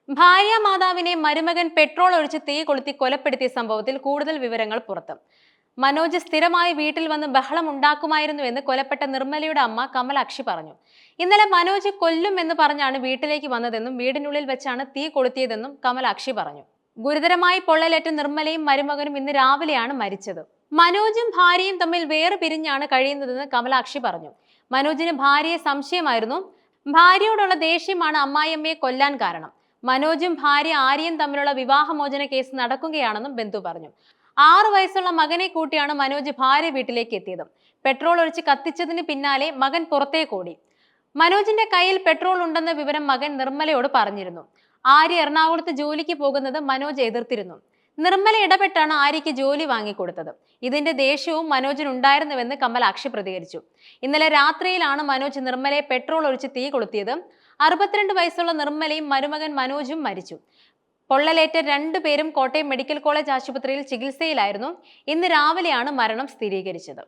ഭാര്യാമാതാവിനെ മരുമകൻ പെട്രോൾ ഒഴിച്ച് തീ കൊളുത്തി കൊലപ്പെടുത്തിയ സംഭവത്തിൽ കൂടുതൽ വിവരങ്ങൾ പുറത്ത്. മനോജ് സ്ഥിരമായി വീട്ടിൽ വന്ന് ബഹളം ഉണ്ടാക്കുമായിരുന്നുവെന്ന് കൊലപ്പെട്ട നിർമ്മലയുടെ അമ്മ കമലാക്ഷി പറഞ്ഞു. ഇന്നലെ മനോജ് കൊല്ലും എന്ന് പറഞ്ഞാണ് വീട്ടിലേക്ക് വന്നതെന്നും വീടിനുള്ളിൽ വെച്ചാണ് തീ കൊളുത്തിയതെന്നും കമലാക്ഷി പറഞ്ഞു. ഗുരുതരമായി പൊള്ളലേറ്റ നിർമ്മലയും മരുമകനും ഇന്ന് രാവിലെയാണ് മരിച്ചത്. മനോജും ഭാര്യയും തമ്മിൽ വേറെ പിരിഞ്ഞാണ് കഴിയുന്നതെന്ന് കമലാക്ഷി പറഞ്ഞു. മനോജിന് ഭാര്യയെ സംശയമായിരുന്നു. ഭാര്യയോടുള്ള ദേഷ്യമാണ് അമ്മായിയമ്മയെ കൊല്ലാൻ കാരണം. മനോജും ഭാര്യ ആര്യയും തമ്മിലുള്ള വിവാഹമോചന കേസ് നടക്കുകയാണെന്നും ബന്ധു പറഞ്ഞു. 6 വയസ്സുള്ള മകനെ കൂട്ടിയാണ് മനോജ് ഭാര്യ വീട്ടിലേക്ക് എത്തിയത്. പെട്രോൾ ഒഴിച്ച് കത്തിച്ചതിന് പിന്നാലെ മകൻ പുറത്തേക്കോടി. മനോജിന്റെ കയ്യിൽ പെട്രോൾ ഉണ്ടെന്ന വിവരം മകൻ നിർമ്മലയോട് പറഞ്ഞിരുന്നു. ആര്യ എറണാകുളത്ത് ജോലിക്ക് പോകുന്നത് മനോജ് എതിർത്തിരുന്നു. നിർമ്മല ഇടപെട്ടാണ് ആര്യയ്ക്ക് ജോലി വാങ്ങിക്കൊടുത്തത്. ഇതിന്റെ ദേഷ്യവും മനോജിനുണ്ടായിരുന്നുവെന്ന് കമലാക്ഷി പ്രതികരിച്ചു. ഇന്നലെ രാത്രിയിലാണ് മനോജ് നിർമ്മലയെ പെട്രോൾ ഒഴിച്ച് തീ കൊളുത്തിയത്. 62 വയസ്സുള്ള നിർമ്മലയും മരുമകൻ മനോജും മരിച്ചു. പൊള്ളലേറ്റ 2 പേരും കോട്ടയം മെഡിക്കൽ കോളേജ് ആശുപത്രിയിൽ ചികിത്സയിലായിരുന്നു. ഇന്ന് രാവിലെയാണ് മരണം സ്ഥിരീകരിച്ചത്.